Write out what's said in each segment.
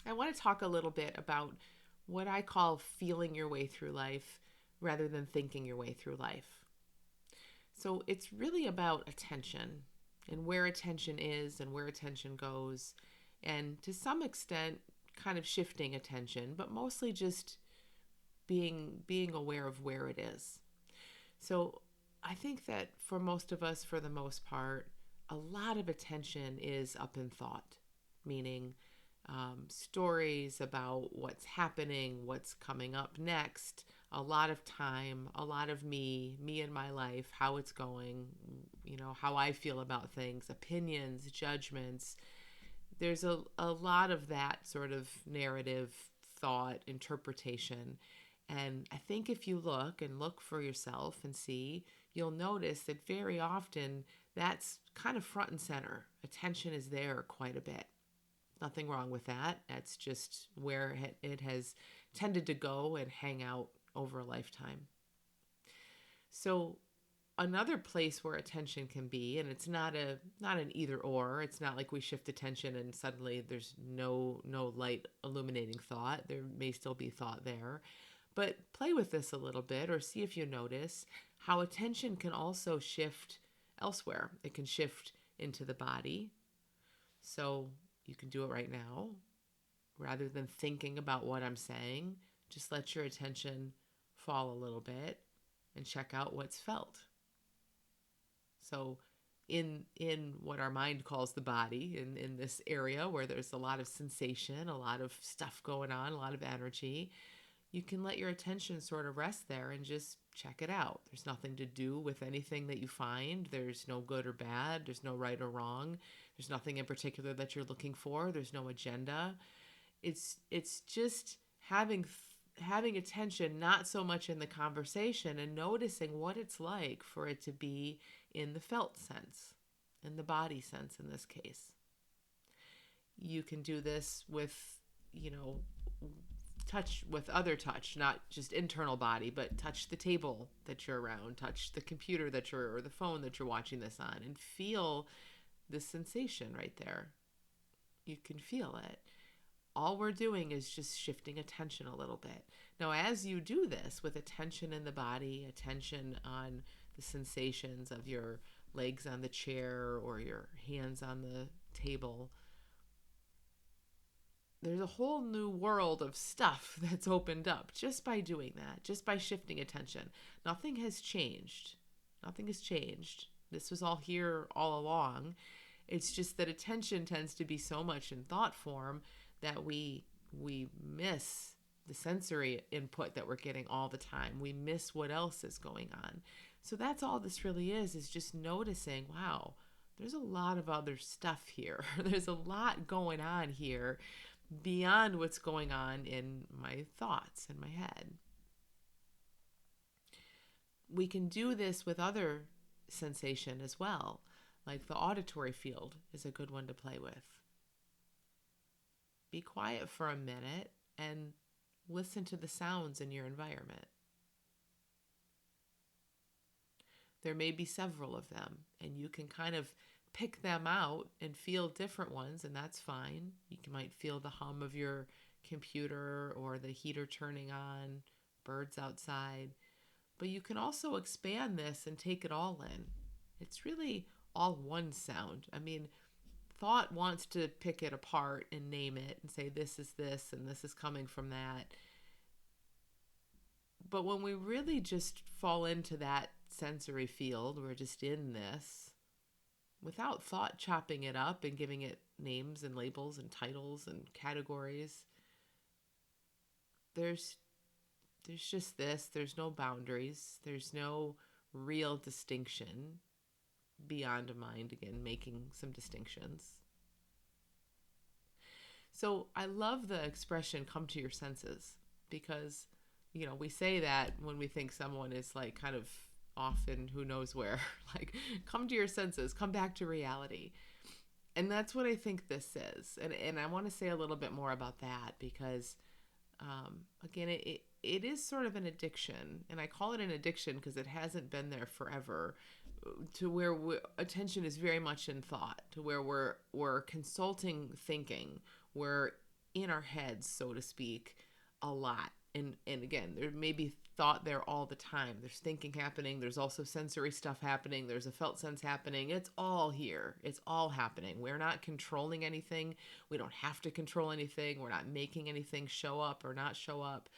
I want to talk a little bit about what I call feeling your way through life rather than thinking your way through life. So it's really about attention and where attention is and where attention goes, and to some extent, kind of shifting attention, but mostly just being aware of where it is. So I think that for most of us, for the most part, a lot of attention is up in thought, meaning stories about what's happening, what's coming up next, a lot of time, a lot of me and my life, how it's going, how I feel about things, opinions, judgments. There's a lot of that sort of narrative, thought, interpretation. And I think if you look for yourself and see, you'll notice that very often that's kind of front and center. Attention is there quite a bit. Nothing wrong with that. That's just where it has tended to go and hang out over a lifetime. So another place where attention can be, and it's not an either or. It's not like we shift attention and suddenly there's no light illuminating thought. There may still be thought there. But play with this a little bit, or see if you notice how attention can also shift elsewhere. It can shift into the body. So you can do it right now. Rather than thinking about what I'm saying, just let your attention fall a little bit and check out what's felt. So in what our mind calls the body, in this area where there's a lot of sensation, a lot of stuff going on, a lot of energy, you can let your attention sort of rest there and just check it out. There's nothing to do with anything that you find. There's no good or bad. There's no right or wrong. There's nothing in particular that you're looking for. There's no agenda. It's just having attention, not so much in the conversation, and noticing what it's like for it to be in the felt sense, in the body sense in this case. You can do this with, you know, touch, with other touch, not just internal body, but touch the table that you're around, touch the computer that you're, or the phone that you're watching this on, and feel the sensation right there. You can feel it. All we're doing is just shifting attention a little bit. Now, as you do this with attention in the body, attention on the sensations of your legs on the chair or your hands on the table, there's a whole new world of stuff that's opened up just by doing that, just by shifting attention. Nothing has changed. Nothing has changed. This was all here all along. It's just that attention tends to be so much in thought form that we miss the sensory input that we're getting all the time. We miss what else is going on. So that's all this really is just noticing, wow, there's a lot of other stuff here. There's a lot going on here beyond what's going on in my thoughts in my head. We can do this with other sensation as well. Like the auditory field is a good one to play with. Be quiet for a minute and listen to the sounds in your environment. There may be several of them, and you can kind of pick them out and feel different ones, and that's fine. You might feel the hum of your computer or the heater turning on, birds outside. But you can also expand this and take it all in. It's really all one sound. I mean, thought wants to pick it apart and name it and say this is this and this is coming from that. But when we really just fall into that sensory field, we're just in this without thought chopping it up and giving it names and labels and titles and categories. There's just this, there's no boundaries, there's no real distinction beyond a mind, again, making some distinctions. So I love the expression come to your senses because, we say that when we think someone is like kind of off in who knows where, like come to your senses, come back to reality. And that's what I think this is. And I want to say a little bit more about that because, again, it is sort of an addiction. And I call it an addiction because it hasn't been there forever, to where attention is very much in thought, to where we're consulting thinking, we're in our heads, so to speak, a lot. And again, there may be thought there all the time. There's thinking happening. There's also sensory stuff happening. There's a felt sense happening. It's all here. It's all happening. We're not controlling anything. We don't have to control anything. We're not making anything show up or not show up.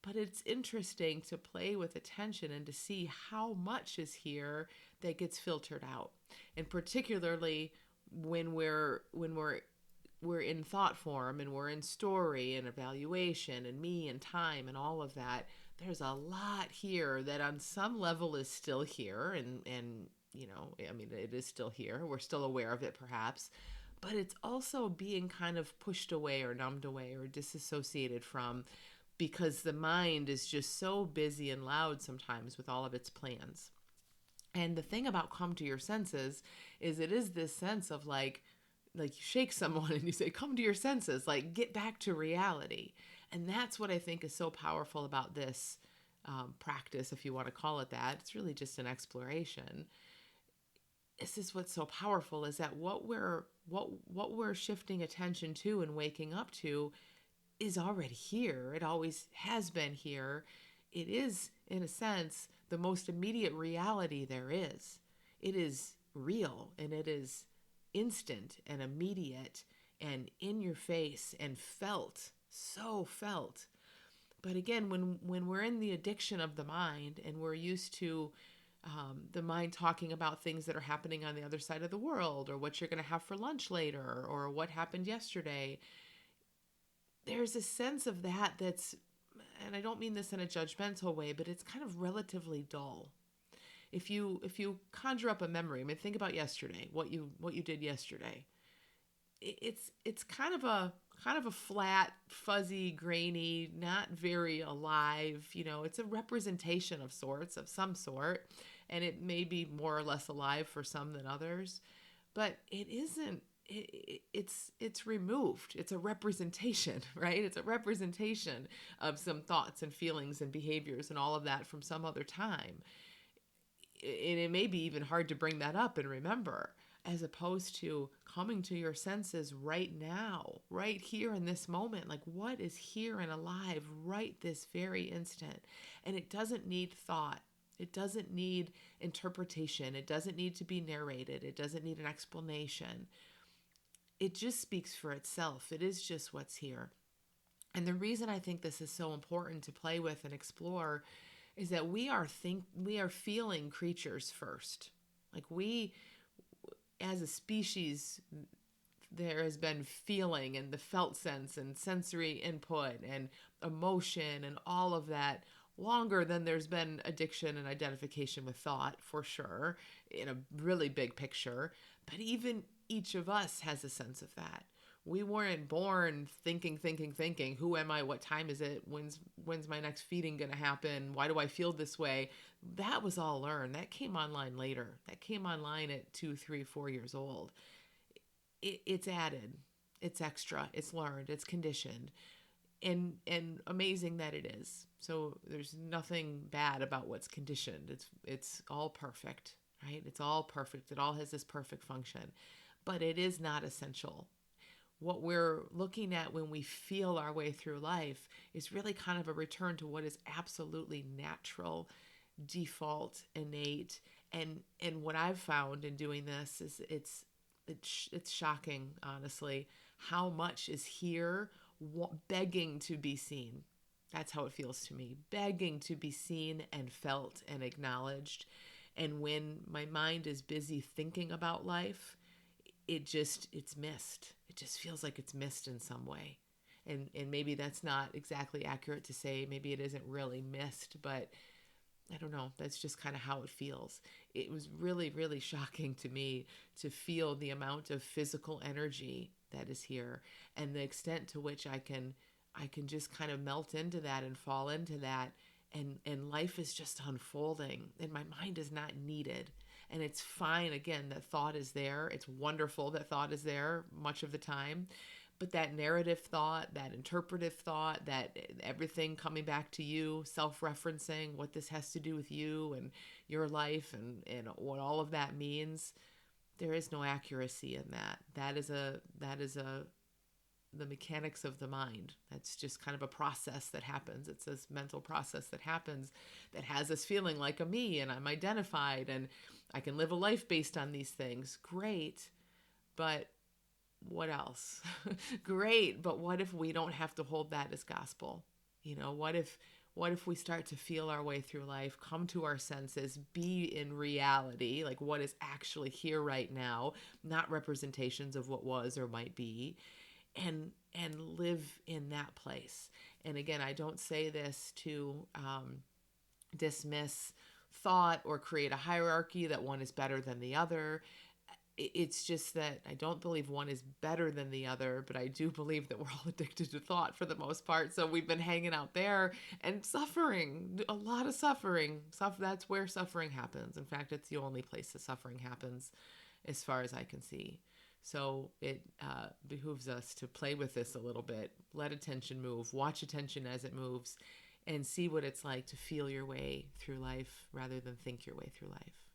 But it's interesting to play with attention and to see how much is here that gets filtered out. And particularly when we're in thought form and we're in story and evaluation and me and time and all of that, there's a lot here that on some level is still here. And I mean, it is still here. We're still aware of it perhaps, but it's also being kind of pushed away or numbed away or disassociated from, because the mind is just so busy and loud sometimes with all of its plans. And the thing about come to your senses is it is this sense of like you shake someone and you say come to your senses, like get back to reality. And that's what I think is so powerful about this practice, if you want to call it that. It's really just an exploration. This is what's so powerful, is that what we're shifting attention to and waking up to is already here. It always has been here. It is, in a sense, the most immediate reality there is. It is real and it is instant and immediate and in your face and felt, so felt. But again, when we're in the addiction of the mind and we're used to the mind talking about things that are happening on the other side of the world, or what you're going to have for lunch later, or what happened yesterday, there's a sense of that that's, and I don't mean this in a judgmental way, but it's kind of relatively dull. If you conjure up a memory, I mean, think about yesterday, what you did yesterday. It's kind of a flat, fuzzy, grainy, not very alive. It's a representation of sorts, of some sort, and it may be more or less alive for some than others, but it isn't. It's removed. It's a representation, right? It's a representation of some thoughts and feelings and behaviors and all of that from some other time. And it may be even hard to bring that up and remember, as opposed to coming to your senses right now, right here in this moment. Like, what is here and alive right this very instant? And it doesn't need thought. It doesn't need interpretation. It doesn't need to be narrated. It doesn't need an explanation. It just speaks for itself. It is just what's here. And the reason I think this is so important to play with and explore is that we are feeling creatures first. Like, we as a species, there has been feeling and the felt sense and sensory input and emotion and all of that longer than there's been addiction and identification with thought, for sure, in a really big picture. But even each of us has a sense of that. We weren't born thinking, who am I? What time is it? When's my next feeding going to happen? Why do I feel this way? That was all learned. That came online later. That came online at 2, 3, 4 years old. It's added. It's extra. It's learned. It's conditioned. And amazing that it is. So there's nothing bad about what's conditioned. It's all perfect, right? It's all perfect. It all has this perfect function. But it is not essential. What we're looking at when we feel our way through life is really kind of a return to what is absolutely natural, default, innate. And what I've found in doing this is it's shocking, honestly, how much is here begging to be seen. That's how it feels to me, begging to be seen and felt and acknowledged. And when my mind is busy thinking about life, it's missed. It just feels like it's missed in some way. And maybe that's not exactly accurate to say. Maybe it isn't really missed, but I don't know. That's just kind of how it feels. It was really, really shocking to me to feel the amount of physical energy that is here, and the extent to which I can just kind of melt into that and fall into that, and life is just unfolding, and my mind is not needed. And it's fine, again, that thought is there. It's wonderful that thought is there much of the time. But that narrative thought, that interpretive thought, that everything coming back to you, self-referencing what this has to do with you and your life, and what all of that means, there is no accuracy in that. That is a the mechanics of the mind. That's just kind of a process that happens. It's this mental process that happens that has us feeling like a me, and I'm identified, and I can live a life based on these things. Great. But what else? Great. But what if we don't have to hold that as gospel? What if we start to feel our way through life, come to our senses, be in reality, like what is actually here right now, not representations of what was or might be, and live in that place. And again, I don't say this to dismiss thought or create a hierarchy that one is better than the other. It's just that I don't believe one is better than the other, but I do believe that we're all addicted to thought for the most part. So we've been hanging out there and suffering, a lot of suffering. That's where suffering happens. In fact, it's the only place the suffering happens, as far as I can see. So it behooves us to play with this a little bit, let attention move, watch attention as it moves, and see what it's like to feel your way through life rather than think your way through life.